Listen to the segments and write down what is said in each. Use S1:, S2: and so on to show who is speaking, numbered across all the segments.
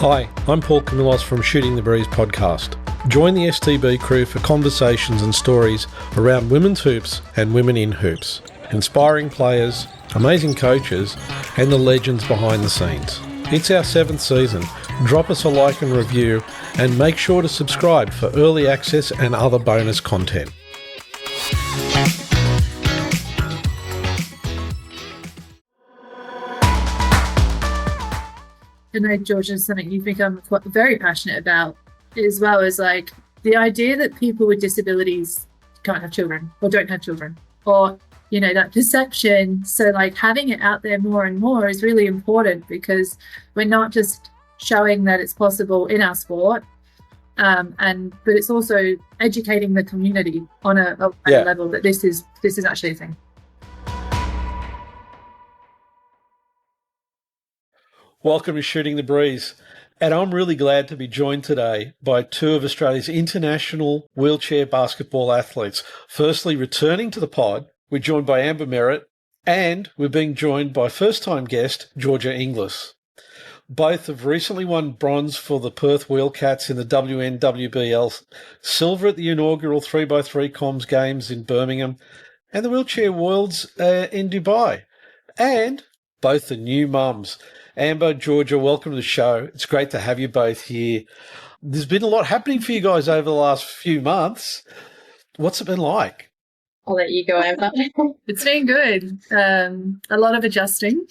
S1: Hi, I'm Paul Camillos from Shooting the Breeze podcast. Join the STB crew for conversations and stories around women's hoops and women in hoops, inspiring players, amazing coaches, and the legends behind the scenes. It's our 7th season. Drop us a like and review, and make sure to subscribe for early access and other bonus content.
S2: I know, Georgia, is something you've become very passionate about, as well as like the idea that people with disabilities can't have children or don't have children, or, you know, that perception. So like having it out there more and more is really important, because we're not just showing that it's possible in our sport, but it's also educating the community on a level that this is actually a thing.
S1: Welcome to Shooting the Breeze, and I'm really glad to be joined today by two of Australia's international wheelchair basketball athletes. Firstly, returning to the pod, we're joined by Amber Merritt, and we're being joined by first-time guest Georgia Inglis. Both have recently won bronze for the Perth Wheelcats in the WNWBL, silver at the inaugural 3x3 Comms Games in Birmingham, and the Wheelchair Worlds in Dubai. And both are new mums. Amber, Georgia, welcome to the show. It's great to have you both here. There's been a lot happening for you guys over the last few months. What's it been like?
S3: I'll let you go, Amber.
S2: It's been good. A lot of adjusting.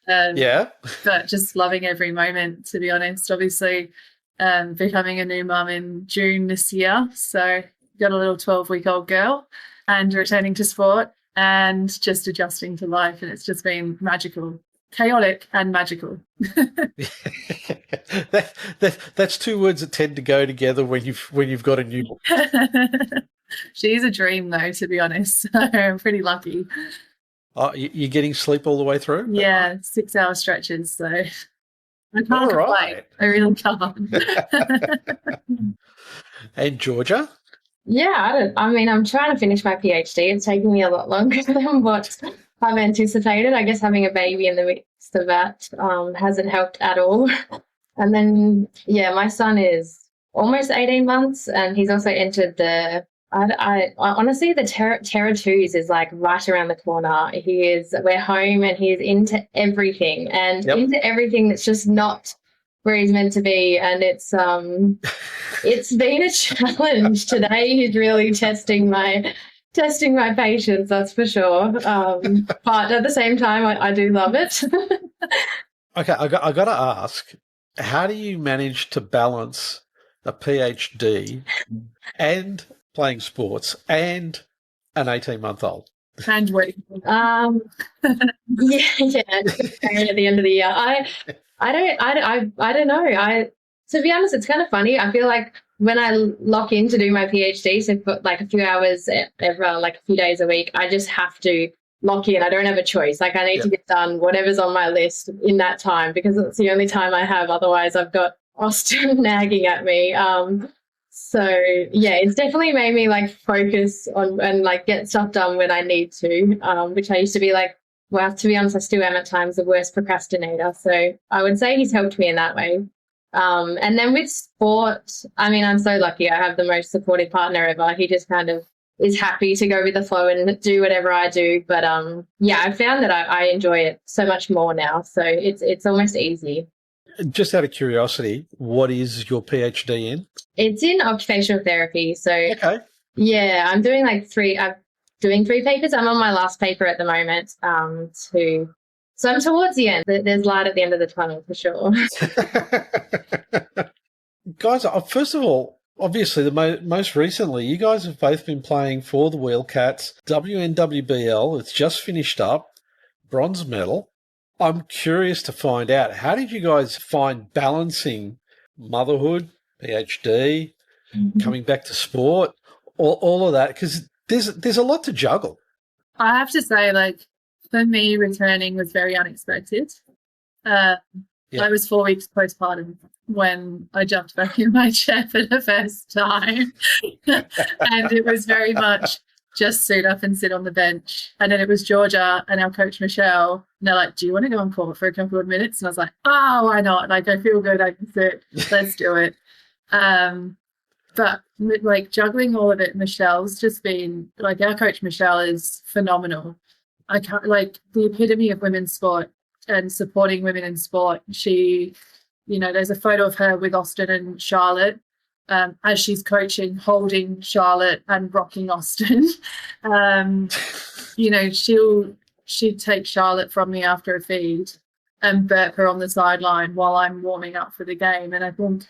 S2: But just loving every moment, to be honest. Obviously, becoming a new mum in June this year. So got a little 12-week-old girl and returning to sport and just adjusting to life. And it's just been magical. Chaotic and magical.
S1: That's two words that tend to go together when you've got a new.
S2: She's a dream, though, to be honest. So I'm pretty lucky.
S1: Oh, you're getting sleep all the way through?
S2: Yeah, 6-hour stretches. So I can't complain.
S1: Right.
S2: I really can't.
S1: And Georgia?
S3: Yeah, I'm trying to finish my PhD. It's taking me a lot longer than what I've anticipated. I guess having a baby in the midst of that hasn't helped at all. And then, my son is almost 18 months, and he's also entered the I honestly, the Terra 2s is like right around the corner. We're home, and he's into everything, and into everything that's just not where he's meant to be. And it's been a challenge. Today he's really testing my patience, that's for sure. But at the same time, I do love it.
S1: Okay, I got to ask, how do you manage to balance a PhD and playing sports and an 18-month-old?
S2: And wait.
S3: At the end of the year. I don't know. To be honest, it's kind of funny. I feel like when I lock in to do my PhD, so for like a few hours, like a few days a week, I just have to lock in. I don't have a choice. Like I need to get done whatever's on my list in that time, because it's the only time I have. Otherwise, I've got Austin nagging at me. It's definitely made me like focus on and like get stuff done when I need to, which I used to be like, well, to be honest, I still am at times the worst procrastinator. So I would say he's helped me in that way. And then with sport, I'm so lucky. I have the most supportive partner ever. He just kind of is happy to go with the flow and do whatever I do. But I found that I enjoy it so much more now. So it's almost easy.
S1: Just out of curiosity, what is your PhD in?
S3: It's in occupational therapy. So
S1: okay.
S3: Yeah, I'm doing doing 3 papers. I'm on my last paper at the moment. So I'm towards the end. There's light at the end of the tunnel for sure.
S1: Guys, first of all, obviously, most recently, you guys have both been playing for the Wheelcats. WNWBL, it's just finished up, bronze medal. I'm curious to find out, how did you guys find balancing motherhood, PhD, coming back to sport, all of that? Because there's a lot to juggle.
S2: I have to say, like, for me, returning was very unexpected. I was 4 weeks postpartum when I jumped back in my chair for the first time. And it was very much, just suit up and sit on the bench. And then it was Georgia and our coach Michelle. And they're like, do you want to go on court for a couple of minutes? And I was like, oh, why not? Like, I feel good. I can sit. Let's do it. But like juggling all of it, Michelle's just been like, our coach Michelle is phenomenal. I can't, like, the epitome of women's sport and supporting women in sport. She, you know, there's a photo of her with Austin and Charlotte as she's coaching, holding Charlotte and rocking Austin. You know, she'd take Charlotte from me after a feed and burp her on the sideline while I'm warming up for the game. And I think,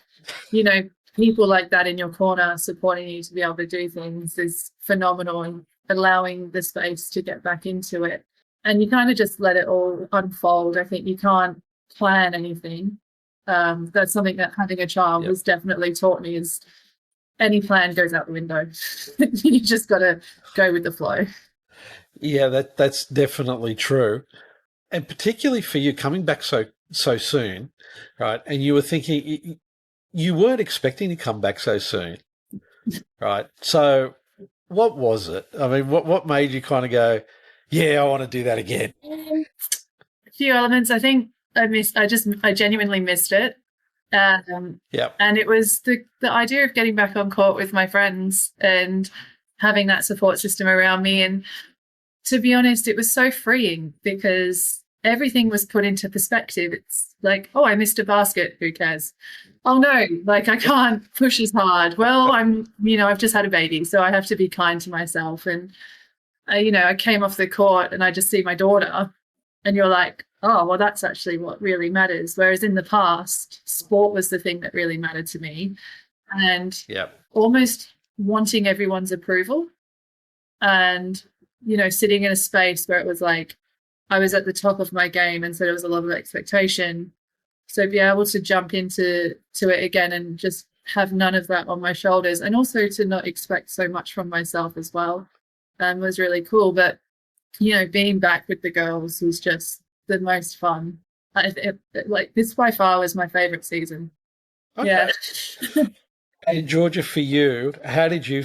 S2: you know, people like that in your corner supporting you to be able to do things is phenomenal, and allowing the space to get back into it. And you kind of just let it all unfold. I think you can't plan anything. That's something that having a child has definitely taught me, is any plan goes out the window. You just got to go with the flow.
S1: Yeah, that's definitely true. And particularly for you coming back so soon, right? And you were thinking, you weren't expecting to come back so soon, right? So what was it? I mean, what made you kind of go, yeah, I want to do that again?
S2: A few elements. I think I genuinely missed it. And it was the idea of getting back on court with my friends and having that support system around me. And to be honest, it was so freeing because everything was put into perspective. It's like, oh, I missed a basket. Who cares? Oh no, like, I can't push as hard. Well, I've just had a baby, so I have to be kind to myself. And I came off the court and I just see my daughter, and you're like, oh, well, that's actually what really matters. Whereas in the past, sport was the thing that really mattered to me, and almost wanting everyone's approval, and sitting in a space where it was like I was at the top of my game, and so there was a lot of expectation. So be able to jump into it again and just have none of that on my shoulders, and also to not expect so much from myself as well, was really cool. But being back with the girls was just the most fun. Like, this by far was my favorite season.
S1: Okay. Yeah. And Georgia, for you, how did you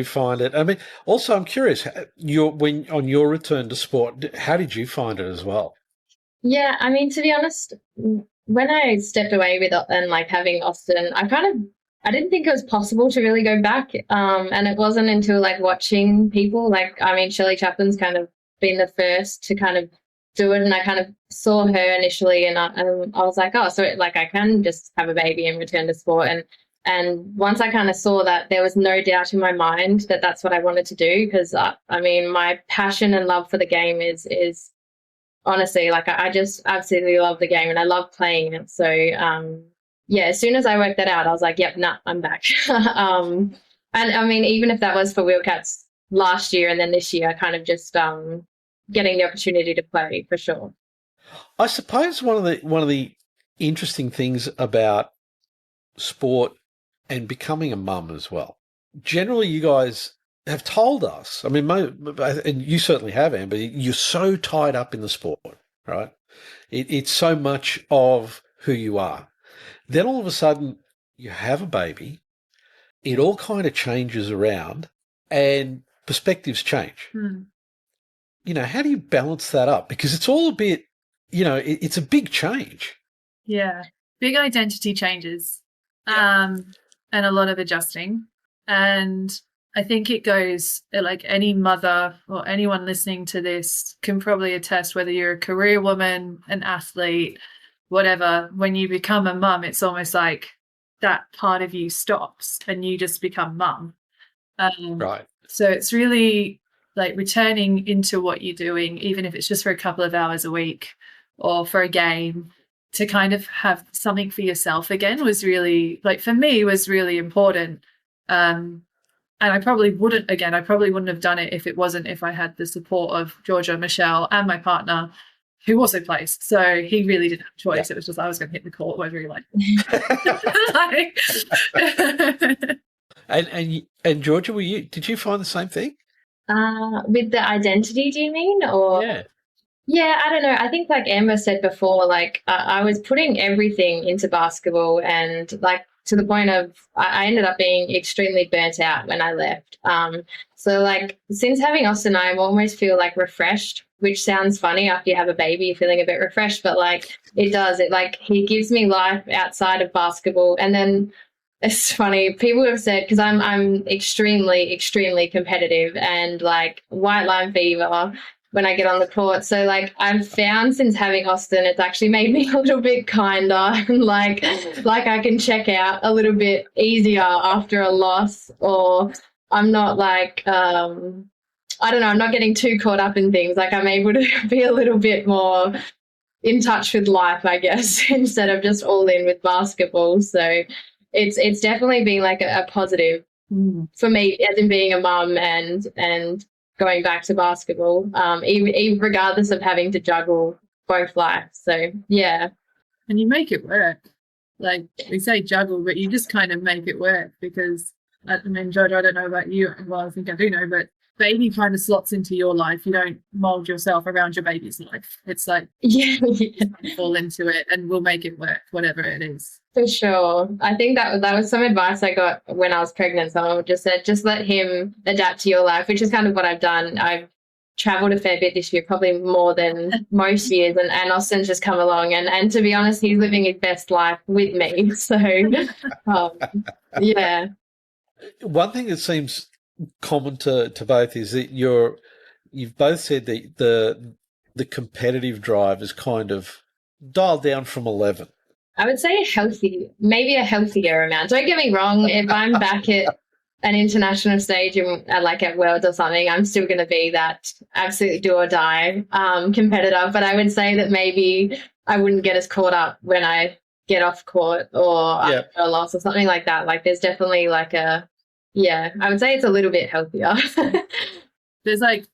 S1: find it? I mean, also I'm curious, when on your return to sport, how did you find it as well?
S3: Yeah, I mean, to be honest, when I stepped away with and like having Austin, I didn't think it was possible to really go back. And it wasn't until like watching people, like, I mean, Shirley Chaplin's kind of been the first to kind of do it, and I kind of saw her initially, and I was like, oh, so like I can just have a baby and return to sport. And once I kind of saw that, there was no doubt in my mind that that's what I wanted to do, because I mean, my passion and love for the game is honestly, like, I just absolutely love the game and I love playing it. So as soon as I worked that out, I was like, yep, nah, I'm back. And I mean, even if that was for Wheelcats last year and then this year, kind of just getting the opportunity to play, for sure.
S1: I suppose one of the interesting things about sport and becoming a mum as well, generally you guys have told us, I mean, and you certainly have, Amber, you're so tied up in the sport, right? It's so much of who you are. Then all of a sudden you have a baby, it all kind of changes around and perspectives change. How do you balance that up? Because it's all a bit, it's a big change.
S2: Yeah, big identity changes. And a lot of adjusting. And I think it goes, like, any mother or anyone listening to this can probably attest, whether you're a career woman, an athlete, whatever, when you become a mum, it's almost like that part of you stops and you just become mum.
S1: Right.
S2: So it's really like returning into what you're doing, even if it's just for a couple of hours a week or for a game, to kind of have something for yourself again was really, like, for me, was really important. And I probably wouldn't have done it if I had the support of Georgia, Michelle, and my partner, who also plays. So he really didn't have a choice. Yeah. It was just, I was going to hit the court whether he liked.
S1: And Georgia, did you find the same thing?
S3: With the identity, do you mean? Or yeah, I don't know. I think, like Amber said before, like I was putting everything into basketball, and like to the point of I ended up being extremely burnt out when I left. So like since having Austin, I almost feel like refreshed, which sounds funny. After you have a baby, you're feeling a bit refreshed, but like it does. It like he gives me life outside of basketball. And then it's funny, people have said, because I'm extremely competitive and like white line fever when I get on the court. So like I've found since having Austin, it's actually made me a little bit kinder and like I can check out a little bit easier after a loss, or I'm not like I don't know, I'm not getting too caught up in things. Like I'm able to be a little bit more in touch with life, I guess, instead of just all in with basketball. So it's definitely been like a positive for me, as in being a mum and going back to basketball, even regardless of having to juggle both lives. So yeah.
S2: And you make it work. Like we say juggle, but you just kind of make it work, because I mean, Georgia, I don't know about you. Well, I think I do know, but baby kind of slots into your life. You don't mold yourself around your baby's life. It's like
S3: yeah.
S2: fall into it and we'll make it work, whatever it is.
S3: For sure. I think that was some advice I got when I was pregnant. Someone just said, just let him adapt to your life, which is kind of what I've done. I've traveled a fair bit this year, probably more than most years, and Austin's just come along. And to be honest, he's living his best life with me. So, yeah.
S1: One thing that seems common to both is that you've both said that the competitive drive is kind of dialed down from 11.
S3: I would say maybe a healthier amount. Don't get me wrong, if I'm back at an international stage and like at Worlds or something, I'm still going to be that absolutely do or die competitor. But I would say that maybe I wouldn't get as caught up when I get off court or after a loss or something like that. Like there's definitely like I would say it's a little bit healthier.
S2: There's like,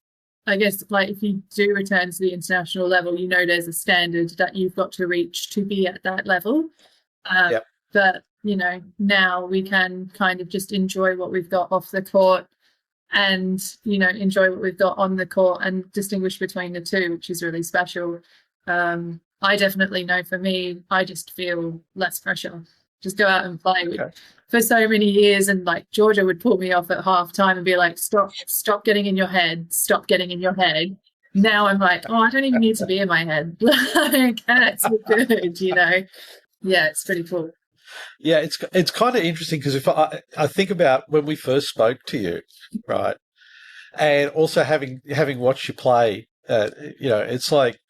S2: I guess, like if you do return to the international level, you know there's a standard that you've got to reach to be at that level. But, you know, now we can kind of just enjoy what we've got off the court and, you know, enjoy what we've got on the court and distinguish between the two, which is really special. I definitely know for me, I just feel less pressure. Just go out and play. Okay. For so many years, and like Georgia would pull me off at half time and be like, stop getting in your head, stop getting in your head. Now I'm like, oh, I don't even need to be in my head. Like, that's good, you know. Yeah, it's pretty cool.
S1: Yeah, it's kind of interesting because if I think about when we first spoke to you, right, and also having watched you play, you know, it's like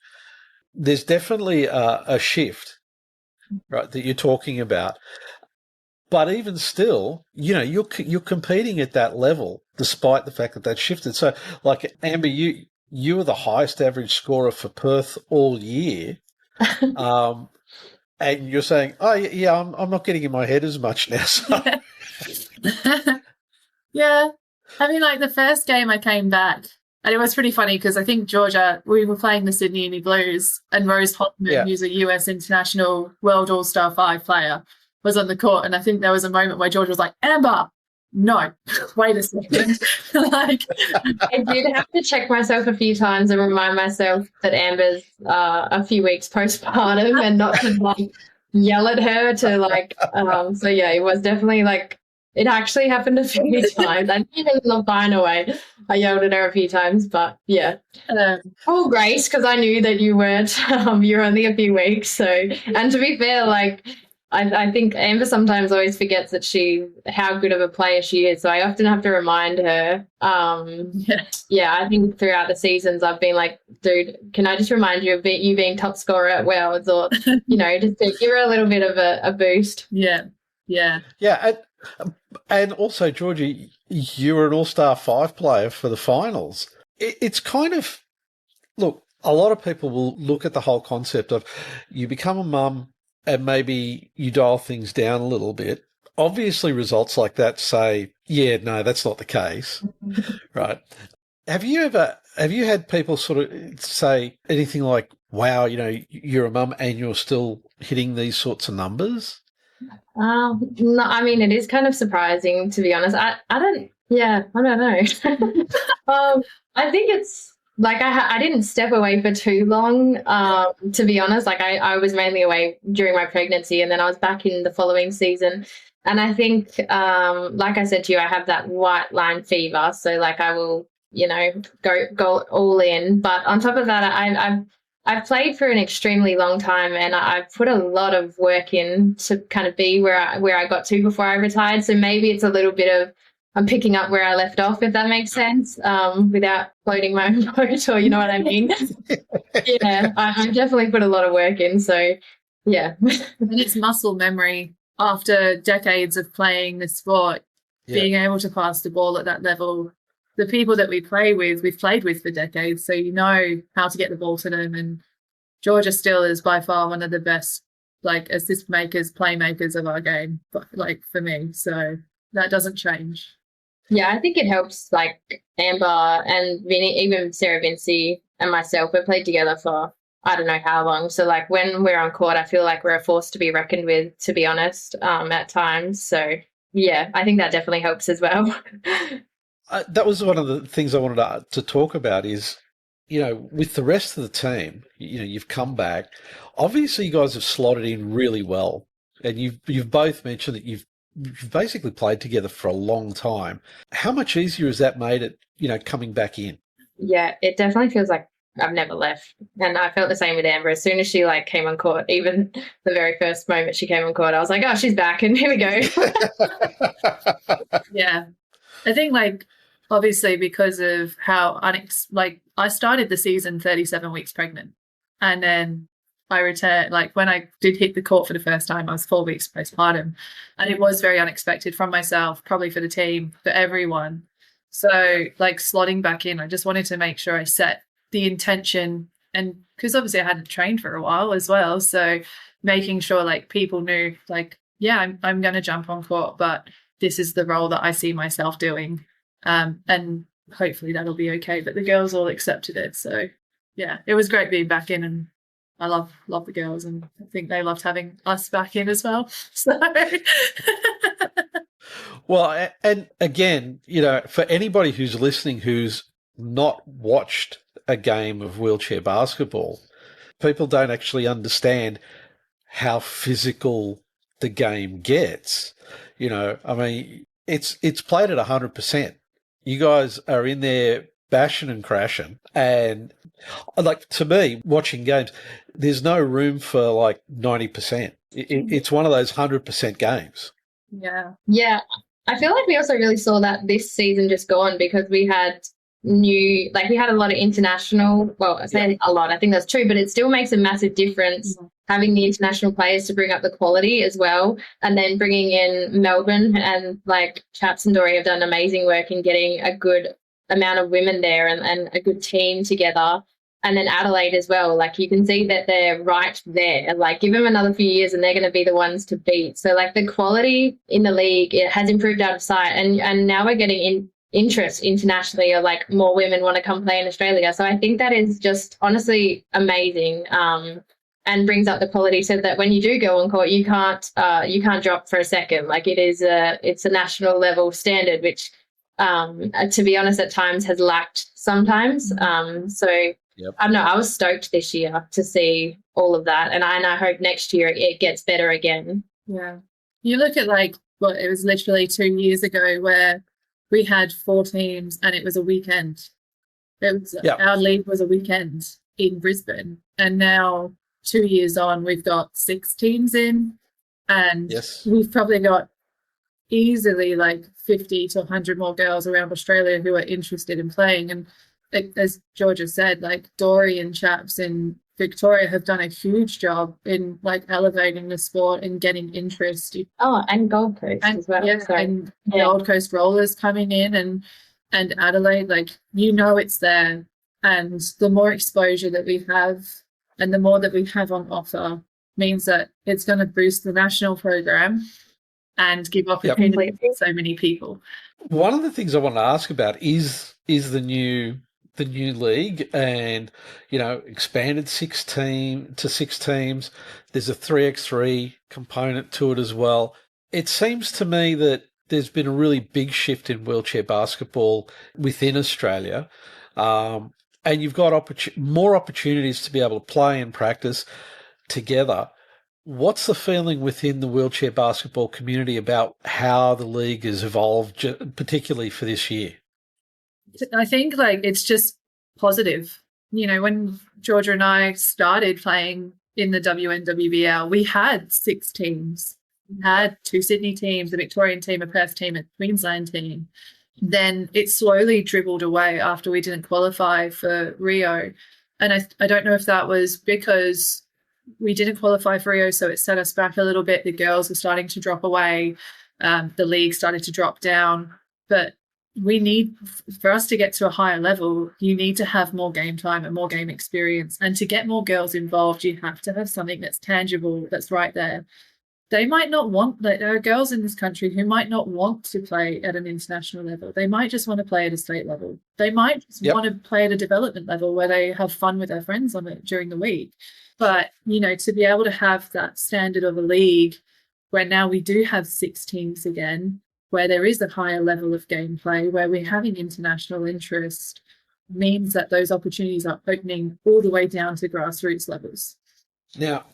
S1: there's definitely a shift, right, that you're talking about. But even still, you know, you're competing at that level despite the fact that that's shifted. So, like Amber, you were the highest average scorer for Perth all year, and you're saying, "Oh, yeah, I'm not getting in my head as much now." So.
S2: Yeah, I mean, like the first game I came back, and it was pretty funny because I think Georgia, we were playing the Sydney Uni Blues, and Rose Hoffman, who's a US international World All-Star 5 player, was on the court, and I think there was a moment where George was like, Amber, no, wait a second. Like,
S3: I did have to check myself a few times and remind myself that Amber's a few weeks postpartum and not to like yell at her to like, so yeah, it was definitely like, it actually happened a few times. I didn't even look fine away. I yelled at her a few times, but yeah. Full grace, because I knew that you weren't, you're only a few weeks. So, and to be fair, like, I think Amber sometimes always forgets that how good of a player she is. So I often have to remind her. I think throughout the seasons I've been like, dude, can I just remind you of you being top scorer at Worlds, or, you know, just to give her a little bit of a boost.
S2: Yeah.
S1: And also, Georgie, you were an All-Star 5 player for the finals. It's kind of, look, a lot of people will look at the whole concept of you become a mum, and maybe you dial things down a little bit. Obviously, results like that say, yeah, no, that's not the case, right? Have you had people sort of say anything like, wow, you know, you're a mum and you're still hitting these sorts of numbers?
S3: No, I mean, it is kind of surprising, to be honest. I don't know. I think like I didn't step away for too long, to be honest. Like I was mainly away during my pregnancy, and then I was back in the following season. And I think, like I said to you, I have that white line fever. So like I will, go all in. But on top of that, I've played for an extremely long time, and I've put a lot of work in to kind of be where I got to before I retired. So maybe it's a little bit of I'm picking up where I left off, if that makes sense, without floating my own boat, or you know what I mean. Yeah, I definitely put a lot of work in. So yeah,
S2: and it's muscle memory after decades of playing the sport, being able to pass the ball at that level. The people that we play with, we've played with for decades, so you know how to get the ball to them. And Georgia still is by far one of the best, like, assist makers, playmakers of our game, but like for me. So that doesn't change.
S3: Yeah, I think it helps, like Amber and Vinny, even Sarah Vinci and myself, we played together for I don't know how long. So like when we're on court, I feel like we're a force to be reckoned with, to be honest, at times. So yeah, I think that definitely helps as well.
S1: That was one of the things I wanted to talk about is, with the rest of the team, you've come back. Obviously, you guys have slotted in really well, and you've both mentioned that you've basically played together for a long time. How much easier has that made it, coming back in?
S3: Yeah, it definitely feels like I've never left. And I felt the same with Amber. As soon as she like came on court, even the very first moment she came on court, I was like, oh, she's back and here we go.
S2: Yeah. I think like obviously because of how I started the season 37 weeks pregnant, and then I returned, like when I did hit the court for the first time, I was 4 weeks postpartum, and it was very unexpected from myself, probably for the team, for everyone. So like slotting back in, I just wanted to make sure I set the intention, and because obviously I hadn't trained for a while as well. So making sure like people knew like, yeah, I'm going to jump on court, but this is the role that I see myself doing. And hopefully that'll be okay. But the girls all accepted it. So yeah, it was great being back in, and I love the girls, and I think they loved having us back in as well. So
S1: well, and again, for anybody who's listening who's not watched a game of wheelchair basketball, people don't actually understand how physical the game gets. I mean, it's played at 100%. You guys are in there bashing and crashing, and like to me, watching games, there's no room for like 90%. It's one of those 100% games.
S2: Yeah.
S3: Yeah. I feel like we also really saw that this season just gone, because we had we had a lot of international, well, I say a lot, I think that's true, but it still makes a massive difference having the international players to bring up the quality as well. And then bringing in Melbourne, and like Chaps and Dory have done amazing work in getting a good amount of women there, and a good team together. And then Adelaide as well, like you can see that they're right there. Like give them another few years and they're going to be the ones to beat. So like the quality in the league, it has improved out of sight, and now we're getting interest internationally, or like more women want to come play in Australia. So I think that is just honestly amazing, and brings up the quality, so that when you do go on court, you can't drop for a second. Like it's a national level standard, which to be honest at times has lacked sometimes. So
S1: Yep.
S3: I don't know, I was stoked this year to see all of that, and I hope next year it gets better again.
S2: Yeah. You look at like, well, it was literally 2 years ago where we had 4 teams and it was a weekend. Our league was a weekend in Brisbane, and now 2 years on, we've got 6 teams in, and we've probably got easily like 50 to 100 more girls around Australia who are interested in playing. And as Georgia said, like Dory and Chaps in Victoria have done a huge job in like elevating the sport and getting interest.
S3: Oh, and Gold Coast as well.
S2: Yeah, and Gold Coast Rollers coming in, and Adelaide, like it's there. And the more exposure that we have, and the more that we have on offer, means that it's going to boost the national program and give opportunity to so many people.
S1: One of the things I want to ask about is the new league, and expanded 6 teams. There's a 3x3 component to it as well. It seems to me that there's been a really big shift in wheelchair basketball within Australia. and you've got more opportunities to be able to play and practice together. What's the feeling within the wheelchair basketball community about how the league has evolved, particularly for this year?
S2: I think it's just positive. When Georgia and I started playing in the WNWBL, we had 6 teams. We had 2 Sydney teams, a Victorian team, a Perth team, a Queensland team. Then it slowly dribbled away after we didn't qualify for Rio. And I don't know if that was because we didn't qualify for Rio, so it set us back a little bit. The girls were starting to drop away. The league started to drop down. But for us to get to a higher level, you need to have more game time and more game experience. And to get more girls involved, you have to have something that's tangible, that's right there. They might not want, there are girls in this country who might not want to play at an international level. They might just want to play at a state level. They might just want to play at a development level where they have fun with their friends on it during the week. But, to be able to have that standard of a league where now we do have 6 teams again, where there is a higher level of gameplay, where we're having international interest, means that those opportunities are opening all the way down to grassroots levels.
S1: Now,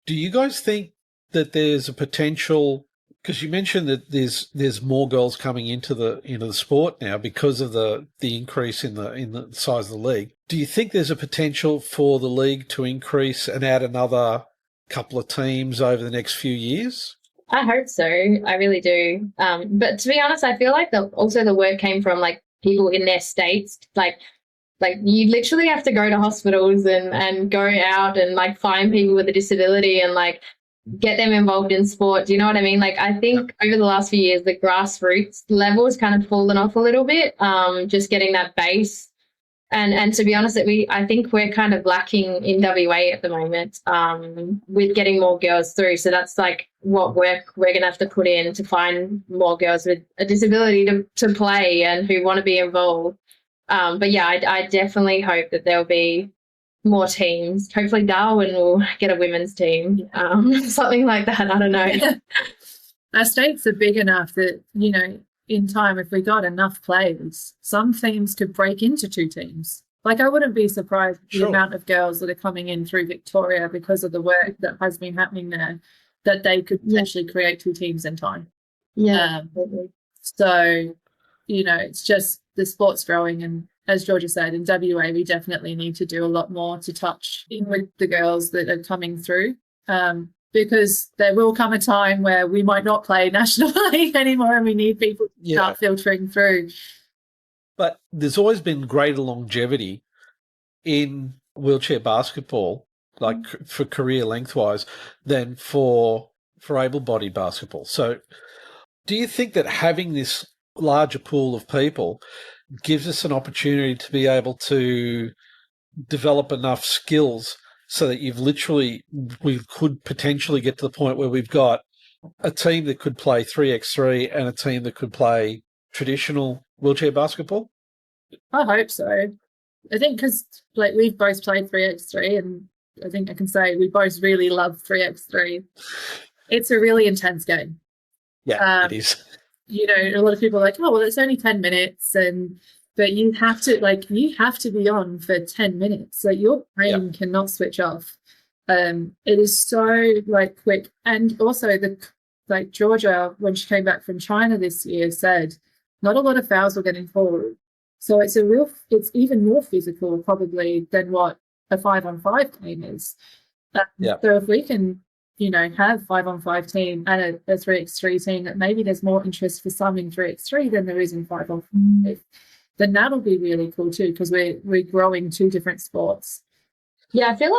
S1: do you guys think that there's a potential, because you mentioned that there's more girls coming into the sport now because of the increase in the size of the league. Do you think there's a potential for the league to increase and add another couple of teams over the next few years?
S3: I hope so. I really do. But to be honest, I feel like also the word came from people in their states, like you literally have to go to hospitals and go out and find people with a disability and get them involved in sport. Do you know what I mean? I think over the last few years, the grassroots level has kind of fallen off a little bit, just getting that base. And to be honest, I think we're kind of lacking in WA at the moment with getting more girls through. So that's what we're going to have to put in to find more girls with a disability to play and who want to be involved. But yeah, I definitely hope that there'll be more teams. Hopefully Darwin will get a women's team, something like that. I don't know.
S2: Our states are big enough that, in time, if we got enough players, some teams could break into 2 teams. I wouldn't be surprised the amount of girls that are coming in through Victoria because of the work that has been happening there, that they could potentially create 2 teams in time.
S3: Yeah.
S2: So, it's just the sport's growing, and as Georgia said, in WA, we definitely need to do a lot more to touch in with the girls that are coming through. Because there will come a time where we might not play National League anymore and we need people to start filtering through.
S1: But there's always been greater longevity in wheelchair basketball, for career lengthwise, than for able-bodied basketball. So do you think that having this larger pool of people gives us an opportunity to be able to develop enough skills so that we could potentially get to the point where we've got a team that could play 3x3 and a team that could play traditional wheelchair basketball?
S2: I hope so. I think because we've both played 3x3, and I think I can say we both really love 3x3. It's a really intense game.
S1: Yeah, it is.
S2: A lot of people are like, oh, well, it's only 10 minutes, but you have to be on for 10 minutes. Your brain cannot switch off. It is so quick. And also Georgia, when she came back from China this year, said not a lot of fouls were getting forward. So it's even more physical probably than what a 5-on-5 game is. So if we can, have 5-on-5 team and a 3x3 team, that maybe there's more interest for some in 3x3 than there is in 5-on-5. Then that'll be really cool too, because we're growing 2 different sports.
S3: Yeah, I feel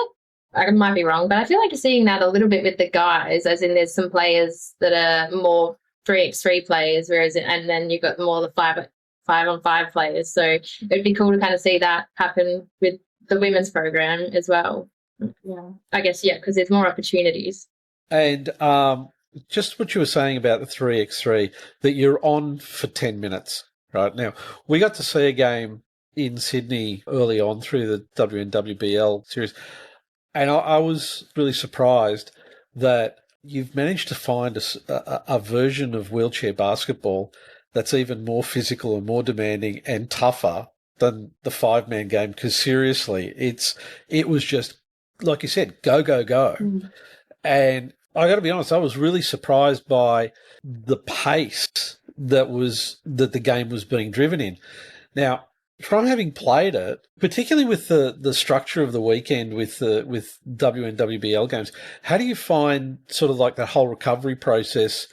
S3: I might be wrong, but I feel you're seeing that a little bit with the guys, as in there's some players that are more 3x3 players, and then you've got more the 5-on-5 players. So it'd be cool to kind of see that happen with the women's program as well. Yeah, I guess, because there's more opportunities.
S1: And just what you were saying about the 3x3, that you're on for 10 minutes. Right now, we got to see a game in Sydney early on through the WNWBL series, and I was really surprised that you've managed to find a version of wheelchair basketball that's even more physical and more demanding and tougher than the 5-man game, because seriously, it was just, like you said, go, go, go. And I got to be honest, I was really surprised by the pace that the game was being driven in. Now, from having played it, particularly with the structure of the weekend with WNWBL games, how do you find sort of like that whole recovery process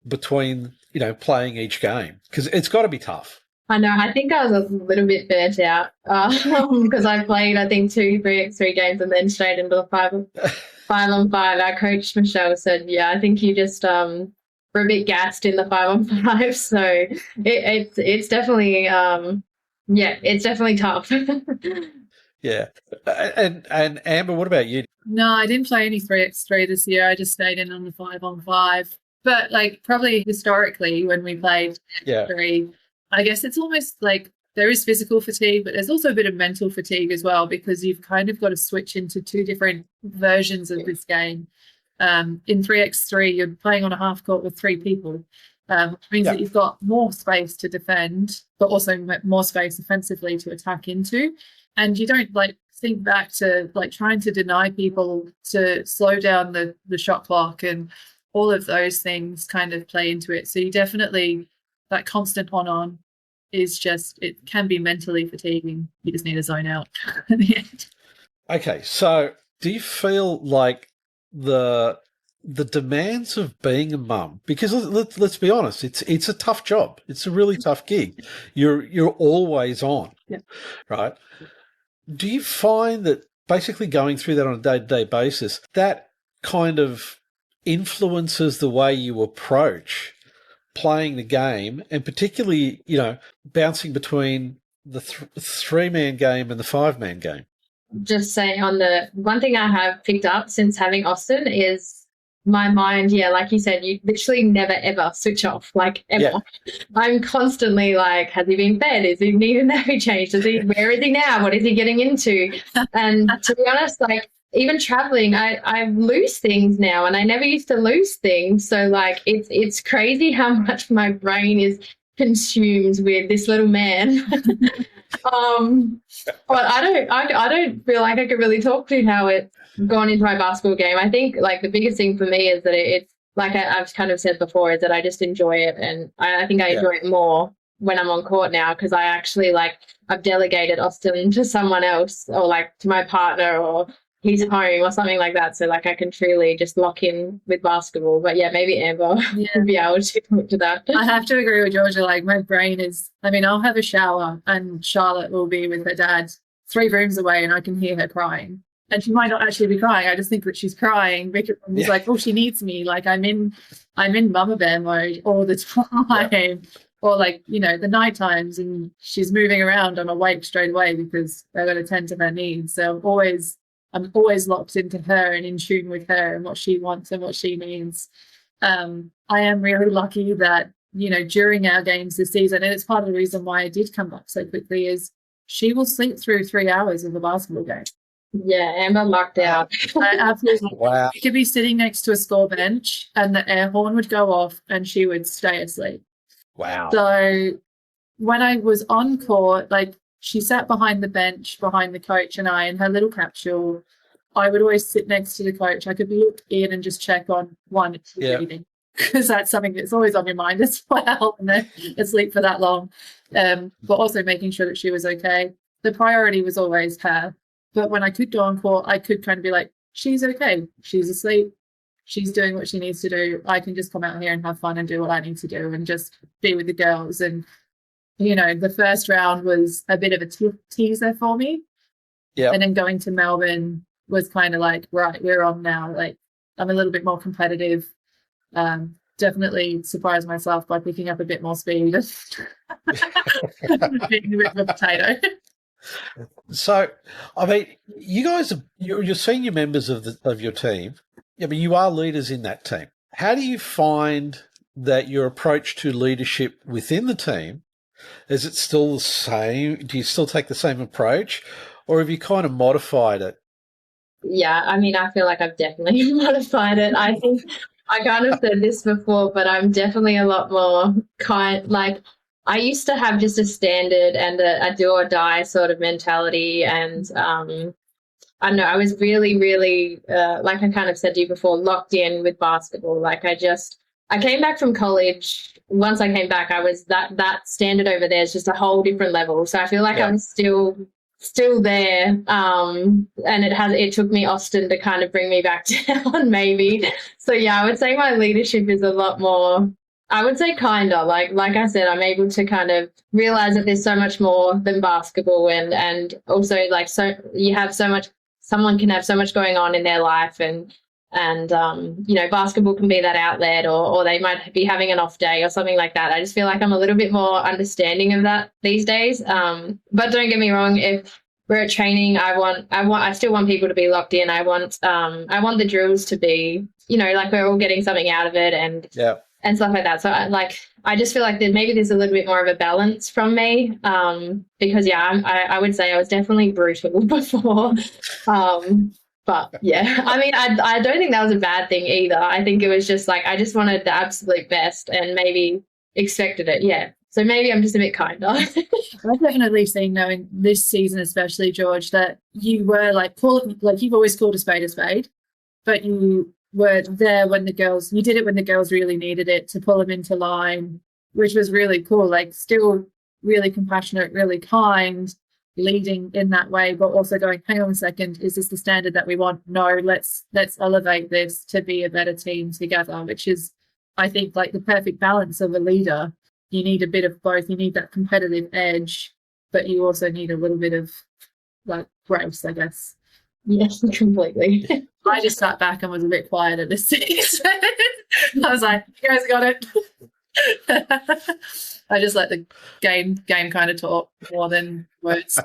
S1: between, playing each game? Because it's got to be tough.
S3: I know. I think I was a little bit burnt out because I played, I think, 3x3 games and then straight into the 5-on-5. Our coach, Michelle, said, yeah, I think you just were a bit gassed in the 5-on-5. So it's definitely, it's definitely tough.
S1: Yeah. And Amber, what about you?
S2: No, I didn't play any 3x3 this year. I just stayed in on the 5-on-5. But probably historically when we played 3, I guess it's almost like there is physical fatigue, but there's also a bit of mental fatigue as well, because you've kind of got to switch into 2 different versions of this game. In 3x3, you're playing on a half court with 3 people, which means that you've got more space to defend, but also more space offensively to attack into. And you don't think back to trying to deny people to slow down the shot clock, and all of those things kind of play into it. So you definitely, that constant on is just, it can be mentally fatiguing. You just need to zone out at the end.
S1: Okay, so do you feel like the demands of being a mum, because let's be honest, it's a tough job. It's a really tough gig. You're always on, right? Do you find that basically going through that on a day-to-day basis, that kind of influences the way you approach playing the game, and particularly, bouncing between the 3-man game and the 5-man game?
S3: Just say on the one thing I have picked up since having Austin is my mind, like you said, you literally never ever switch off, ever. Yeah. I'm constantly has he been fed? Is he needing a nappy change? Where is he now? What is he getting into? And to be honest, even traveling, I lose things now, and I never used to lose things. So it's crazy how much my brain is consumed with this little man. But I don't feel like I could really talk to how it's gone into my basketball game. I think the biggest thing for me is that it's I've kind of said before, is that I just enjoy it, and I think I enjoy it more when I'm on court now, because I actually I've delegated Austin to someone else, or to my partner, or he's home or something like that. So I can truly just lock in with basketball. But maybe Amber will be able to talk to that.
S2: I have to agree with Georgia. My brain is, I'll have a shower and Charlotte will be with her dad 3 rooms away and I can hear her crying. And she might not actually be crying. I just think that she's crying because it's she needs me. I'm in mama bear mode all the time. Yeah. Or the night times, and she's moving around. I'm awake straight away because they've got to tend to her needs. So I'm always locked into her and in tune with her and what she wants and what she needs. I am really lucky that, during our games this season, and it's part of the reason why I did come back so quickly, is she will sleep through 3 hours of a basketball game.
S3: Yeah, Amber lucked out.
S2: I absolutely.
S1: Wow.
S2: She could be sitting next to a score bench and the air horn would go off and she would stay asleep.
S1: Wow.
S2: So when I was on court, she sat behind the bench, behind the coach and I, in her little capsule. I would always sit next to the coach. I could look in and just check on one, if she's reading, because that's something that's always on your mind as well, and then asleep for that long. But also making sure that she was okay. The priority was always her. But when I could go on court, I could kind of be she's okay. She's asleep. She's doing what she needs to do. I can just come out here and have fun and do what I need to do and just be with the girls. And the first round was a bit of a teaser for me. Yeah. And then going to Melbourne was kind of right, we're on now. I'm a little bit more competitive. Definitely surprised myself by picking up a bit more speed. Being a bit of a potato.
S1: So, you guys you're senior members of your team. You are leaders in that team. How do you find that your approach to leadership within the team, is it still the same? Do you still take the same approach, or have you kind of modified it?
S3: Yeah, I feel like I've definitely modified it. I think I kind of said this before, but I'm definitely a lot more kind. I used to have just a standard and a do or die sort of mentality, and I don't know, I was really, really, like I kind of said to you before, locked in with basketball. Like I came back from college. Once I came back, I was that standard over there is just a whole different level. So I feel like I'm still there. And it took me Austin to kind of bring me back down, maybe. So yeah, I would say my leadership is a lot more. I would say kinda like I said, I'm able to kind of realize that there's so much more than basketball, and also like so you have so much. Someone can have so much going on in their life, and you know, basketball can be that outlet, or they might be having an off day or something like that. I just feel like I'm a little bit more understanding of that these days. But don't get me wrong, if we're at training, I still want people to be locked in. I want the drills to be, you know, like we're all getting something out of it, and stuff like that. So I just feel like maybe there's a little bit more of a balance from me, because I would say I was definitely brutal before. But yeah, I mean, I don't think that was a bad thing either. I think it was just like, I just wanted the absolute best and maybe expected it. Yeah. So maybe I'm just a bit kinder.
S2: I've definitely seen, though, in this season, especially, George, that you were like you've always called a spade, but you were there when you did it when the girls really needed it, to pull them into line, which was really cool. Like, still really compassionate, really kind, leading in that way, but also going, hang on a second, is this the standard that we want? No, let's elevate this to be a better team together, which is, I think, like the perfect balance of a leader. You need a bit of both. You need that competitive edge, but you also need a little bit of like grace, I guess.
S3: Yes, completely.
S2: I just sat back and was a bit quiet at this season. I was like, you guys got it. I just let the game kind of talk more than words.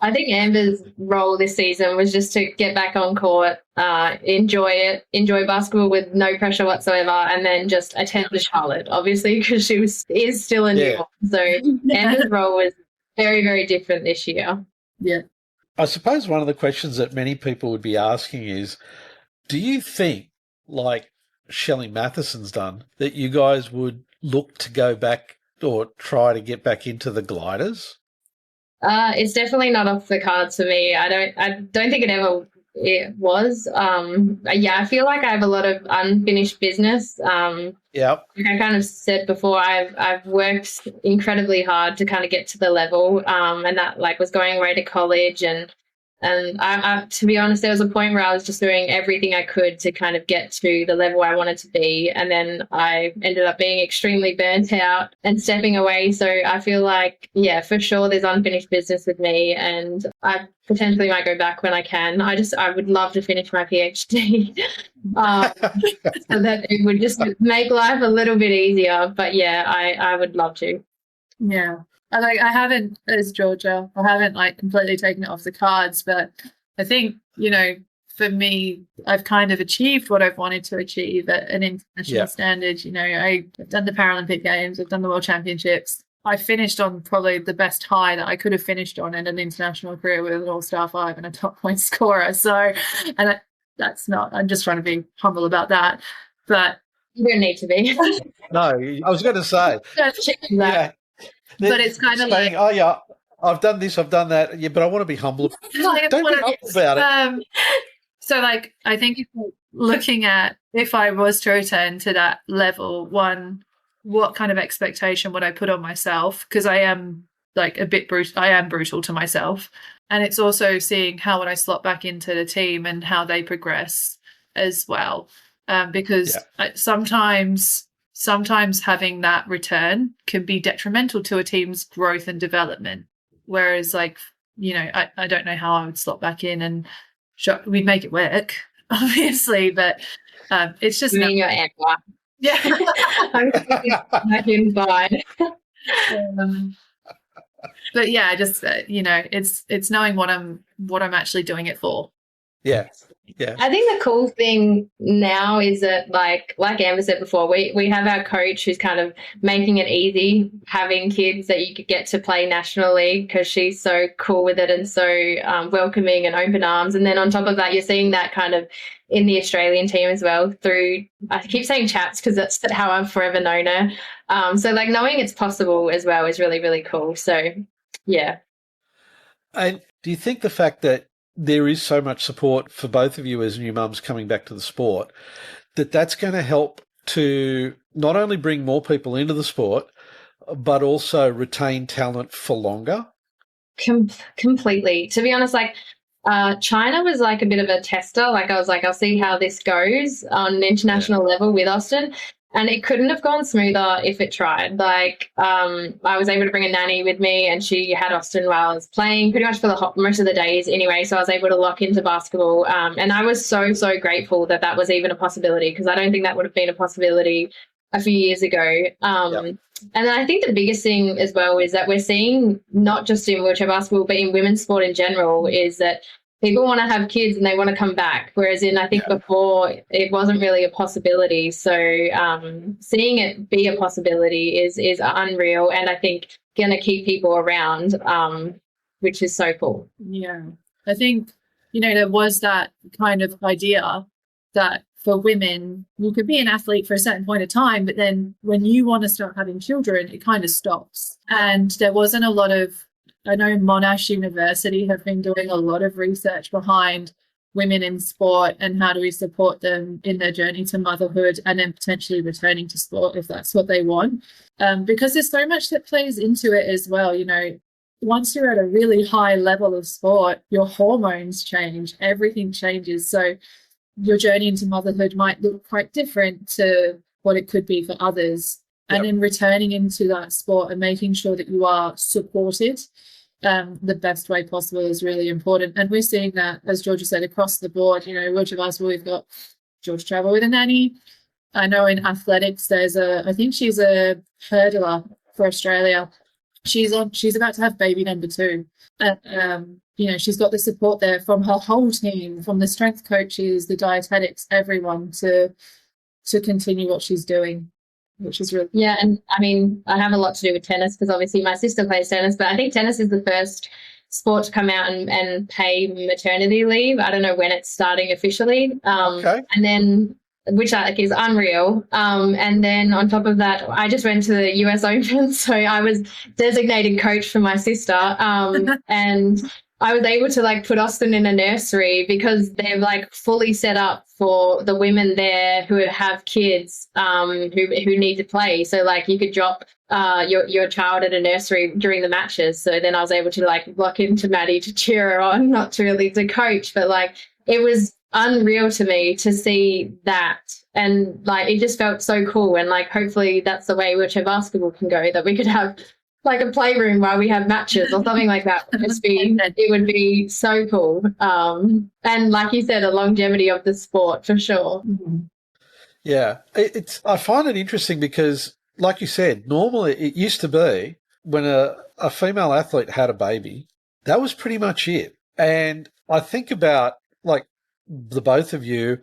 S3: I think Amber's role this season was just to get back on court, enjoy basketball with no pressure whatsoever, and then just attend to Charlotte, obviously, because she is still a newborn. So Amber's role was very, very different this year.
S2: Yeah.
S1: I suppose one of the questions that many people would be asking is, do you think, like Shelley Matheson's done, that you guys would look to go back or try to get back into the gliders?
S3: It's definitely not off the cards for me. I don't think it was. I feel like I have a lot of unfinished business.
S1: Yep.
S3: Like I kind of said before, I've worked incredibly hard to kind of get to the level, and that like was going away to college, and I, to be honest, there was a point where I was just doing everything I could to kind of get to the level I wanted to be. And then I ended up being extremely burnt out and stepping away. So I feel like, yeah, for sure, there's unfinished business with me, and I potentially might go back when I can. I would love to finish my PhD so that it would just make life a little bit easier. But yeah, I would love to.
S2: Yeah. I haven't, as Georgia, I haven't like completely taken it off the cards, but I think, you know, for me, I've kind of achieved what I've wanted to achieve at an international standard. You know, I've done the Paralympic Games, I've done the World Championships. I finished on probably the best high that I could have finished on in an international career with an All-Star 5 and a top point scorer. So, and that's not, I'm just trying to be humble about that. But
S3: you don't need to be.
S1: No, I was going to say.
S2: Yeah. But it's kind of like,
S1: oh yeah, I've done this, I've done that, yeah, but I want to be humble. Don't be humble about it.
S2: So, like, I think if we're looking at if I was to return to that level, one, what kind of expectation would I put on myself? Because I am like a bit brutal. I am brutal to myself, and it's also seeing how would I slot back into the team and how they progress as well. Because sometimes having that return can be detrimental to a team's growth and development. Whereas, like, you know, I don't know how I would slot back in, and we'd make it work, obviously, but it's just
S3: your Amber.
S2: Yeah.
S3: I can buy.
S2: But yeah, just you know, it's knowing what I'm actually doing it for.
S1: Yeah. Yeah.
S3: I think the cool thing now is that, like Amber said before, we have our coach who's kind of making it easy having kids, that you could get to play nationally, because she's so cool with it and so welcoming and open arms. And then on top of that, you're seeing that kind of in the Australian team as well through, I keep saying chats because that's how I've forever known her. So like knowing it's possible as well is really, really cool. So yeah.
S1: And do you think the fact that there is so much support for both of you as new mums coming back to the sport, that's going to help to not only bring more people into the sport, but also retain talent for longer?
S3: Completely. To be honest, like China was like a bit of a tester. Like I was like, I'll see how this goes on an international level with Austin. And it couldn't have gone smoother if it tried. Like I was able to bring a nanny with me, and she had Austin while I was playing pretty much for most of the days anyway. So I was able to lock into basketball. And I was so, so grateful that was even a possibility, because I don't think that would have been a possibility a few years ago. And then I think the biggest thing as well is that we're seeing, not just in wheelchair basketball, but in women's sport in general, is that people want to have kids and they want to come back. Whereas I think before it wasn't really a possibility. So seeing it be a possibility is unreal, and I think going to keep people around, which is so cool.
S2: Yeah. I think, there was that kind of idea that for women, you could be an athlete for a certain point of time, but then when you want to start having children, it kind of stops. And there wasn't a lot of, I know Monash University have been doing a lot of research behind women in sport and how do we support them in their journey to motherhood and then potentially returning to sport if that's what they want. Because there's so much that plays into it as well. Once you're at a really high level of sport, your hormones change, everything changes. So your journey into motherhood might look quite different to what it could be for others. And then returning into that sport and making sure that you are supported the best way possible is really important. And we're seeing that, as Georgia said, across the board. Wheelchair basketball, we've got George travel with a nanny. I know in athletics, I think she's a hurdler for Australia. She's about to have baby number 2. She's got the support there from her whole team, from the strength coaches, the dietetics, everyone to continue what she's doing, which is really...
S3: Yeah, and I mean, I have a lot to do with tennis because obviously my sister plays tennis, but I think tennis is the first sport to come out and pay maternity leave. I don't know when it's starting officially.
S1: Okay.
S3: And then, which I think is unreal. And then on top of that, I just went to the US Open, so I was designated coach for my sister. And I was able to put Austin in a nursery because they're fully set up for the women there who have kids who need to play. So you could drop your child at a nursery during the matches. So then I was able to lock into Maddie to cheer her on, not to really to coach, but it was unreal to me to see that. And it just felt so cool. And hopefully that's the way wheelchair basketball can go, that we could have a playroom while we have matches or something like that. It would be so cool. And like you said, a longevity of the sport for sure.
S1: Yeah, I find it interesting because, like you said, normally it used to be when a female athlete had a baby, that was pretty much it. And I think about the both of you,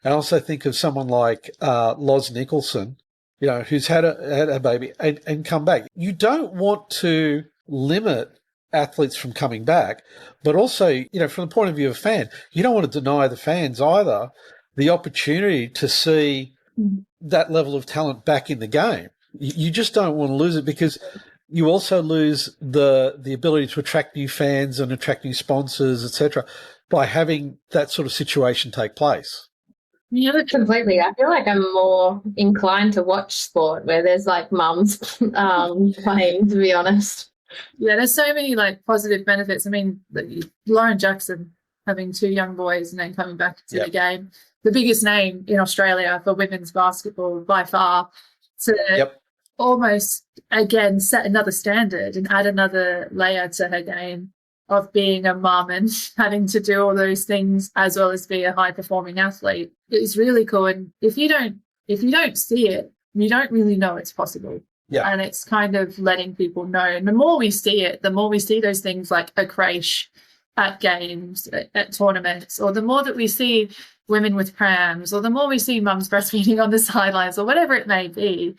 S1: and also think of someone like Loz Nicholson, who's had a baby and come back. You don't want to limit athletes from coming back, but also, from the point of view of a fan, you don't want to deny the fans either the opportunity to see that level of talent back in the game. You just don't want to lose it, because you also lose the ability to attract new fans and attract new sponsors, etc., by having that sort of situation take place.
S3: Yeah, completely. I feel like I'm more inclined to watch sport where there's mums playing, to be honest.
S2: Yeah, there's so many positive benefits. I mean, Lauren Jackson having 2 young boys and then coming back to the game, the biggest name in Australia for women's basketball by far, to almost again set another standard and add another layer to her game of being a mum and having to do all those things as well as be a high performing athlete. It's really cool. And if you don't see it, you don't really know it's possible. Yeah. And it's kind of letting people know. And the more we see it, the more we see those things like a creche at games, at tournaments, or the more that we see women with prams, or the more we see mums breastfeeding on the sidelines, or whatever it may be,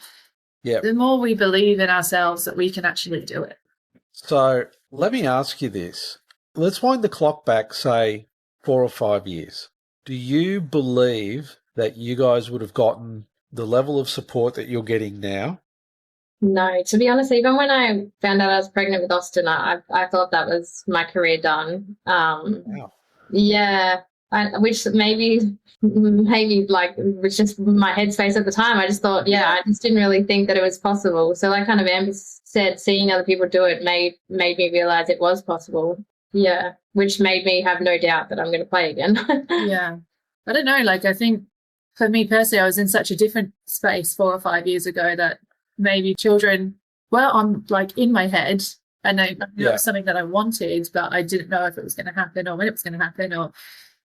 S2: the more we believe in ourselves that we can actually do it.
S1: So let me ask you this. Let's wind the clock back, say, 4 or 5 years. Do you believe that you guys would have gotten the level of support that you're getting now?
S3: No, to be honest, even when I found out I was pregnant with Austin, I thought that was my career done.
S1: Wow.
S3: Yeah, which maybe like it was just my headspace at the time. I just thought, I just didn't really think that it was possible. So like kind of Amber said, seeing other people do it made me realize it was possible. Yeah, which made me have no doubt that I'm going to play again.
S2: Yeah. I don't know, like I think for me personally, I was in such a different space 4 or 5 years ago that maybe children were on like in my head, and it was something that I wanted, but I didn't know if it was going to happen or when it was going to happen, or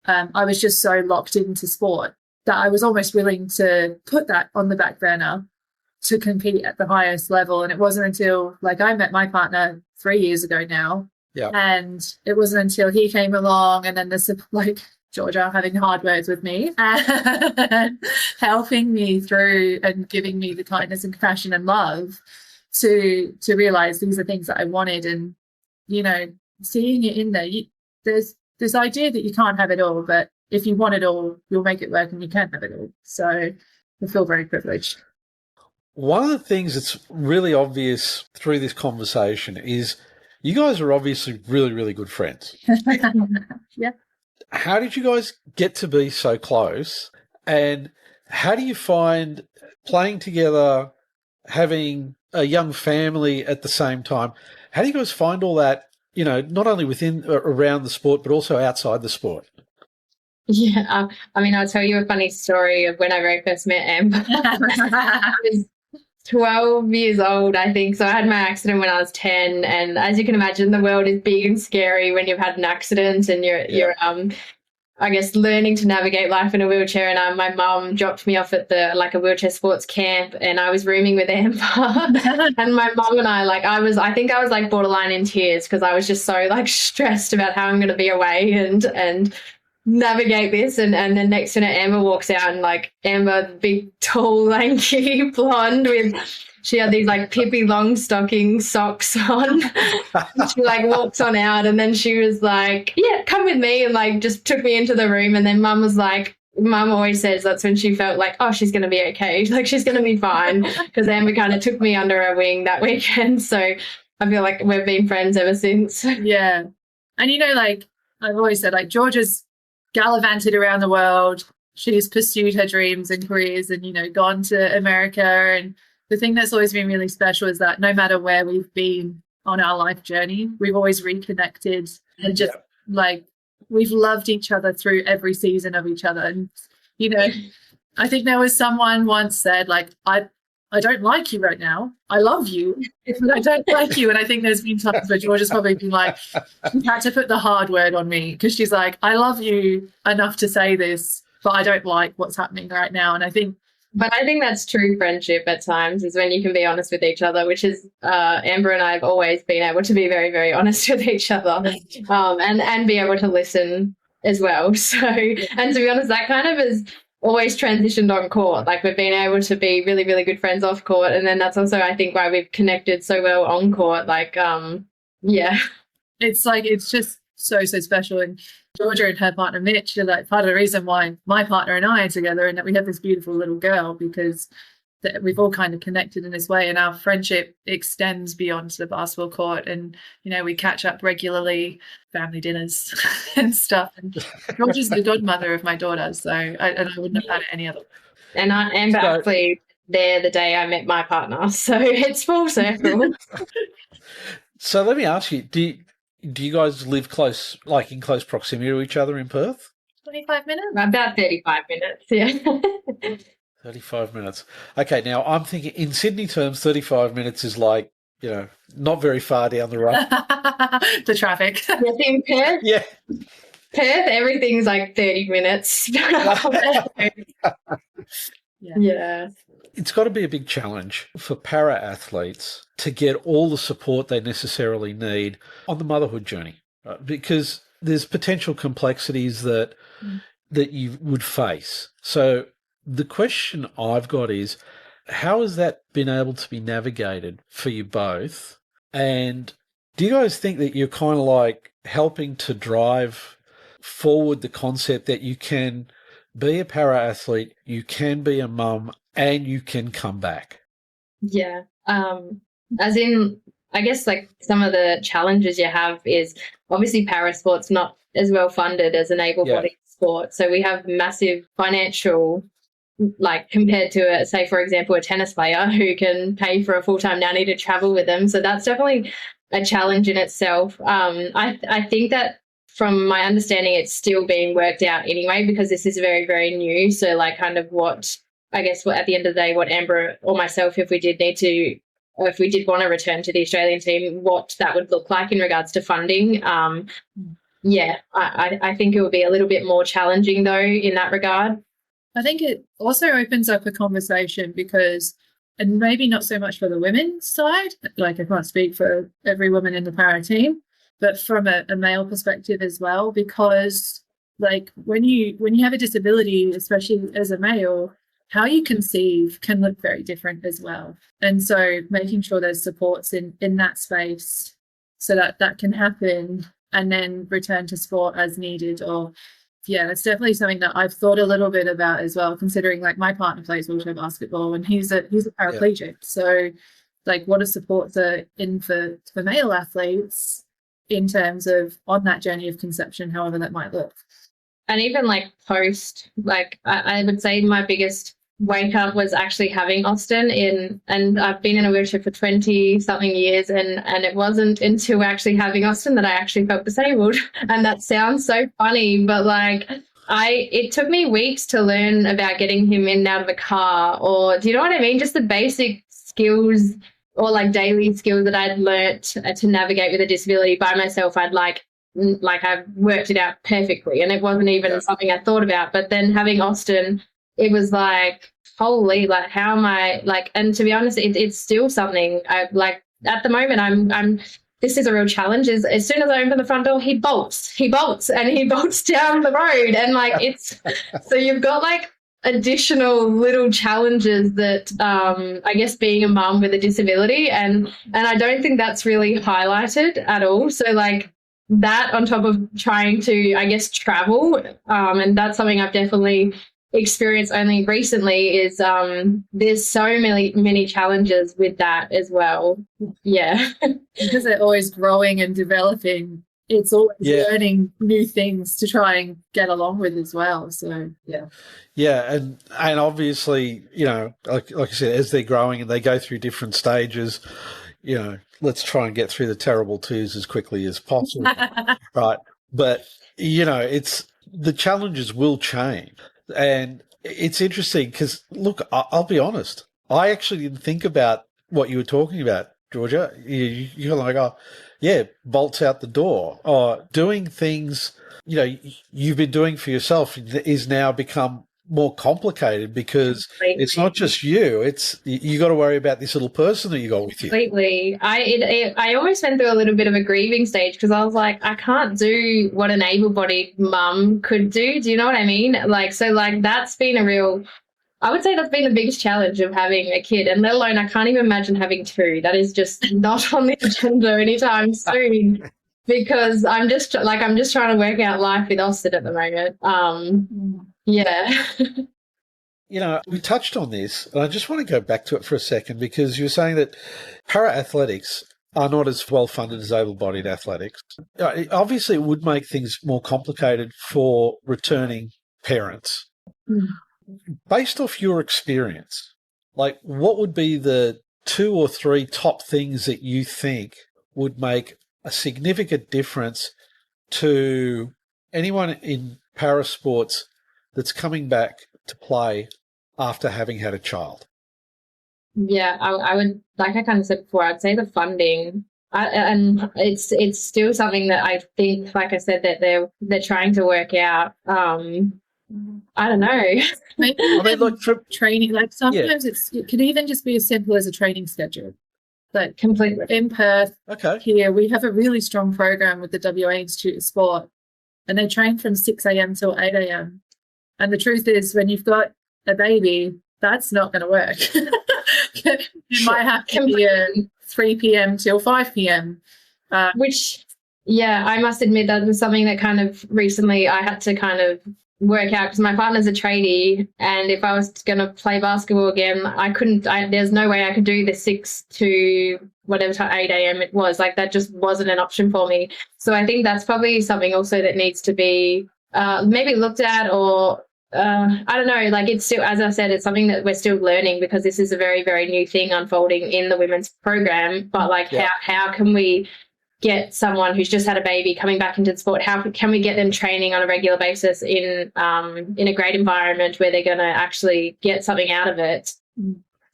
S2: I was just so locked into sport that I was almost willing to put that on the back burner to compete at the highest level. And it wasn't until like I met my partner 3 years ago now, and it wasn't until he came along, and then this like Georgia having hard words with me and helping me through and giving me the kindness and compassion and love to realize these are things that I wanted. And, you know, seeing it in there, there's this idea that you can't have it all, but if you want it all, you'll make it work and you can have it all. So I feel very privileged.
S1: One of the things that's really obvious through this conversation is you guys are obviously really, really good friends.
S2: Yeah.
S1: How did you guys get to be so close? And how do you find playing together, having a young family at the same time? How do you guys find all that, you know, not only within, around the sport, but also outside the sport?
S3: Yeah, I mean, I'll tell you a funny story of when I very first met Amber. I was 12 years old, I think. So I had my accident when I was 10. And as you can imagine, the world is big and scary when you've had an accident and you're I guess, learning to navigate life in a wheelchair. And my mum dropped me off at a wheelchair sports camp, and I was rooming with Amber. And my mum and I think I was like borderline in tears because I was just so like stressed about how I'm going to be away and navigate this. And then next minute Amber walks out, and like Amber, big, tall, lanky, blonde she had these like Pippi Longstocking socks on. She like walks on out, and then she was like, yeah, come with me, and like just took me into the room. And then Mum was like, Mum always says that's when she felt like, oh, she's going to be okay. Like she's going to be fine, because Amber kind of took me under her wing that weekend. So I feel like we've been friends ever since.
S2: Yeah. And, you know, like I've always said, like Georgia's gallivanted around the world. She's pursued her dreams and careers and, you know, gone to America. And the thing that's always been really special is that no matter where we've been on our life journey, we've always reconnected and just like we've loved each other through every season of each other. And, you know, I think there was someone once said, like, I don't like you right now. I love you, but I don't like you. And I think there's been times where Georgia's probably been like, she had to put the hard word on me because she's like, I love you enough to say this, but I don't like what's happening right now. And I think
S3: that's true friendship at times, is when you can be honest with each other, which is Amber and I have always been able to be very, very honest with each other, and be able to listen as well. So, and to be honest, that kind of is always transitioned on court. Like we've been able to be really, really good friends off court, and then that's also I think why we've connected so well on court. Like,
S2: it's like it's just so special. And Georgia and her partner Mitch are like part of the reason why my partner and I are together, and that we have this beautiful little girl, because we've all kind of connected in this way, and our friendship extends beyond the basketball court. And, you know, we catch up regularly, family dinners and stuff. And Georgia's the godmother of my daughter, so I wouldn't have had it any other way.
S3: And Amber actually there the day I met my partner, so it's full circle.
S1: So let me ask you, do you guys live close, like in close proximity to each other in Perth?
S2: 25 minutes?
S3: About 35 minutes, yeah.
S1: 35 minutes. Okay, now I'm thinking in Sydney terms, 35 minutes is like, you know, not very far down the road.
S2: The traffic.
S3: Yes, in Perth?
S1: Yeah.
S3: Perth, everything's like 30 minutes. Yeah.
S1: It's got to be a big challenge for para-athletes to get all the support they necessarily need on the motherhood journey, right? Because there's potential complexities that you would face. So the question I've got is, how has that been able to be navigated for you both? And do you guys think that you're kind of like helping to drive forward the concept that you can be a para athlete, you can be a mum, and you can come back?
S3: Yeah. As in, I guess like some of the challenges you have is obviously para sport's not as well funded as an able-bodied sport. So we have massive financial, like compared to, say, for example, a tennis player who can pay for a full-time nanny to travel with them. So that's definitely a challenge in itself. I think that from my understanding, it's still being worked out anyway, because this is very, very new. So like kind of what, I guess, what at the end of the day, what Amber or myself, if we did want to return to the Australian team, what that would look like in regards to funding. I think it would be a little bit more challenging though in that regard.
S2: I think it also opens up a conversation because, and maybe not so much for the women's side, like I can't speak for every woman in the para team, but from a male perspective as well, because like when you have a disability, especially as a male, how you conceive can look very different as well. And so making sure there's supports in that space so that can happen and then return to sport as needed. Or that's definitely something that I've thought a little bit about as well, considering like my partner plays wheelchair basketball and he's a paraplegic. So like what are supports are in for male athletes in terms of on that journey of conception, however that might look.
S3: And even like post, like I would say my biggest wake up was actually having Austin and I've been in a wheelchair for 20 something years and it wasn't until actually having Austin that I actually felt disabled. And that sounds so funny, but like it took me weeks to learn about getting him in and out of the car, or do you know what I mean? Just the basic skills or like daily skills that I'd learnt to navigate with a disability by myself. I've worked it out perfectly and it wasn't even something I thought about. But then having Austin, it was like, holy, like how am I like, and to be honest, it's still something I like at the moment. I'm this is a real challenge. Is as soon as I open the front door, he bolts and he bolts down the road. And like it's so you've got like additional little challenges that I guess being a mum with a disability and I don't think that's really highlighted at all. So like that on top of trying to, I guess, travel, and that's something I've definitely experienced only recently is there's so many challenges with that as well. Yeah.
S2: Because they're always growing and developing, it's always learning new things to try and get along with as well. So and obviously, you know, like I said, as they're growing and they go through different stages, you know, let's try and get through the terrible twos as quickly as possible. Right. But, you know, the challenges will change. And it's interesting because, look, I'll be honest, I actually didn't think about what you were talking about, Georgia. You're like, oh, yeah, bolts out the door. Or doing things, you know, you've been doing for yourself is now become more complicated because it's not just you, it's you got to worry about this little person that you got with you.
S3: Completely. I almost went through a little bit of a grieving stage because I was like, I can't do what an able-bodied mum could do. Do you know what I mean? Like, so like that's been I would say that's been the biggest challenge of having a kid, and let alone I can't even imagine having two. That is just not on the agenda anytime soon. Because I'm just trying to work out life with Austin at the moment.
S1: You know, we touched on this, and I just want to go back to it for a second because you were saying that para-athletics are not as well-funded as able-bodied athletics. Obviously, it would make things more complicated for returning parents. Based off your experience, like what would be the 2 or 3 top things that you think would make a significant difference to anyone in parasports that's coming back to play after having had a child?
S3: Yeah, I would, like I kind of said before, I'd say the funding. And it's still something that I think, like I said, that they're trying to work out. I don't know.
S2: I mean, look, for training, like sometimes it can even just be as simple as a training schedule. But
S3: completely
S2: in Perth, here we have a really strong program with the WA Institute of Sport and they train from 6 a.m. till 8 a.m. And the truth is, when you've got a baby, that's not going to work. You might have to be a 3 p.m. till 5 p.m.
S3: Which, yeah, I must admit that was something that kind of recently I had to kind of work out, because my partner's a tradie, and if I was going to play basketball again, I couldn't. There's no way I could do the 6 to whatever time 8 a.m. it was. Like, that just wasn't an option for me. So I think that's probably something also that needs to be maybe looked at, or I don't know. Like, it's still, as I said, it's something that we're still learning, because this is a very, very new thing unfolding in the women's program. But like, how can we get someone who's just had a baby coming back into the sport? How can we get them training on a regular basis in a great environment where they're going to actually get something out of it?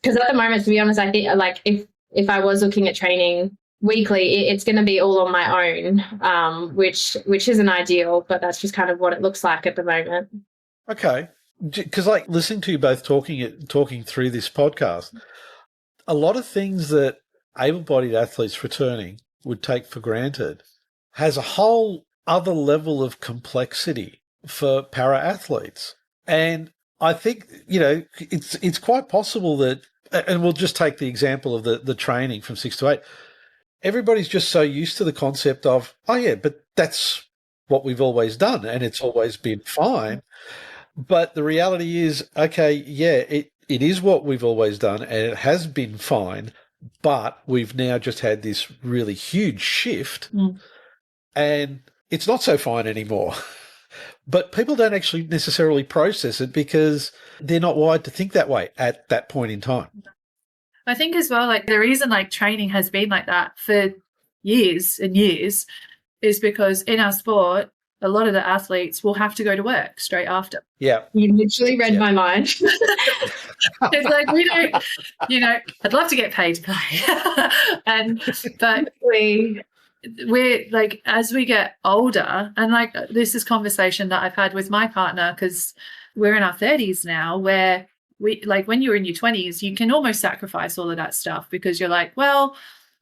S3: Because at the moment, to be honest, I think like if I was looking at training weekly, it's going to be all on my own, which isn't ideal, but that's just kind of what it looks like at the moment.
S1: Okay, because like listening to you both talking through this podcast, a lot of things that able-bodied athletes returning would take for granted has a whole other level of complexity for para-athletes. And I think, it's quite possible that, and we'll just take the example of the training from 6 to 8, everybody's just so used to the concept of, oh yeah, but that's what we've always done and it's always been fine. But the reality is, okay, yeah, it is what we've always done and it has been fine, but we've now just had this really huge shift and it's not so fine anymore. But people don't actually necessarily process it because they're not wired to think that way at that point in time.
S2: I think as well, like the reason like training has been like that for years and years is because in our sport, a lot of the athletes will have to go to work straight after.
S1: Yeah.
S3: You literally read my mind.
S2: It's like, we don't, I'd love to get paid to play. But we're like, as we get older, and like this is conversation that I've had with my partner, because we're in our 30s now, where we like when you're in your 20s, you can almost sacrifice all of that stuff because you're like, well,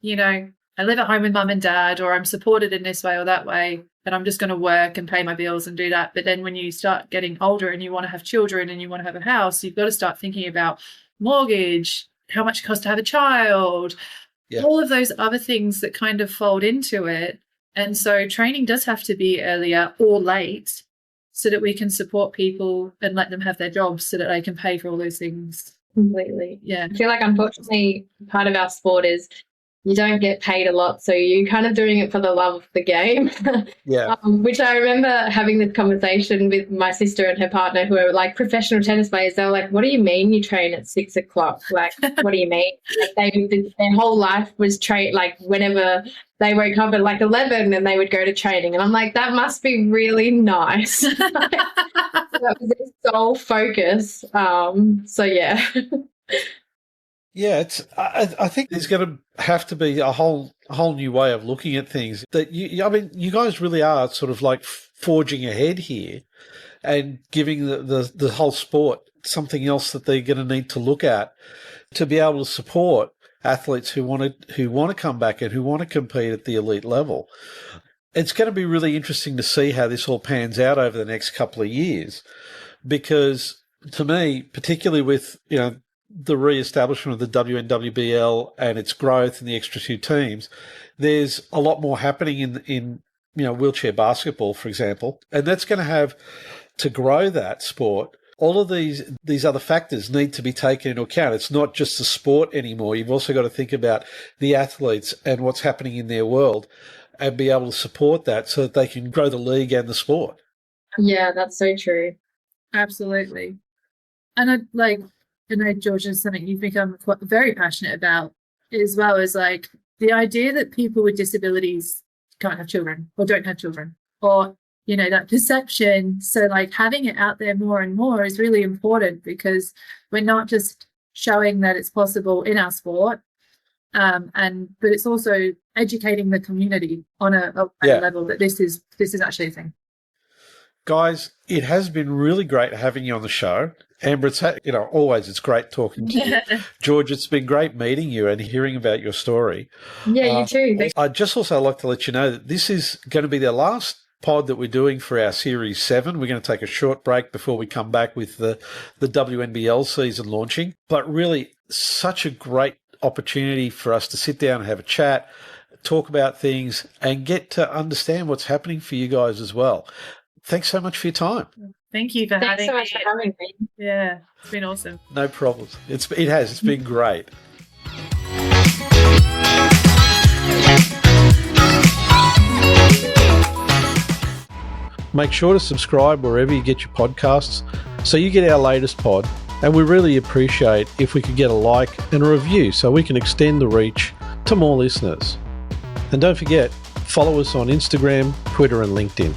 S2: I live at home with mum and dad, or I'm supported in this way or that way, and I'm just going to work and pay my bills and do that. But then when you start getting older and you want to have children and you want to have a house, you've got to start thinking about mortgage, how much it costs to have a child, all of those other things that kind of fold into it. And so training does have to be earlier or late so that we can support people and let them have their jobs so that they can pay for all those things.
S3: Completely.
S2: Yeah.
S3: I feel like, unfortunately, part of our sport is you don't get paid a lot, so you're kind of doing it for the love of the game.
S1: Yeah.
S3: Which I remember having this conversation with my sister and her partner, who are like professional tennis players. They were like, "What do you mean you train at 6 o'clock? Like, what do you mean?" Like, their whole life was train. Like, whenever they woke up at like 11, and they would go to training, and I'm like, that must be really nice. That was their sole focus. So yeah.
S1: Yeah, I think there's going to have to be a whole new way of looking at things. That you guys really are sort of like forging ahead here, and giving the whole sport something else that they're going to need to look at to be able to support athletes who want to come back and who want to compete at the elite level. It's going to be really interesting to see how this all pans out over the next couple of years, because to me, particularly with the re-establishment of the WNWBL and its growth and the extra 2 teams, there's a lot more happening in wheelchair basketball, for example, and that's going to have to grow that sport. All of these other factors need to be taken into account. It's not just the sport anymore. You've also got to think about the athletes and what's happening in their world and be able to support that so that they can grow the league and the sport.
S3: Yeah, that's so true.
S2: Absolutely. And I know, Georgia, is something you've become very passionate about, as well as like the idea that people with disabilities can't have children or don't have children, or, that perception. So like having it out there more and more is really important, because we're not just showing that it's possible in our sport, but it's also educating the community on a level that this is actually a thing.
S1: Guys, it has been really great having you on the show. Amber, it's great talking to you. George, it's been great meeting you and hearing about your story.
S3: Yeah, you too.
S1: I'd just also like to let you know that this is going to be the last pod that we're doing for our Series 7. We're going to take a short break before we come back with the WNBL season launching. But really, such a great opportunity for us to sit down and have a chat, talk about things, and get to understand what's happening for you guys as well. Thanks so much for your time.
S2: Thank you for having me.
S3: Thanks so much for having me.
S2: Yeah, it's been awesome.
S1: No problems. It's been great. Make sure to subscribe wherever you get your podcasts so you get our latest pod, and we really appreciate if we could get a like and a review so we can extend the reach to more listeners. And don't forget, follow us on Instagram, Twitter and LinkedIn.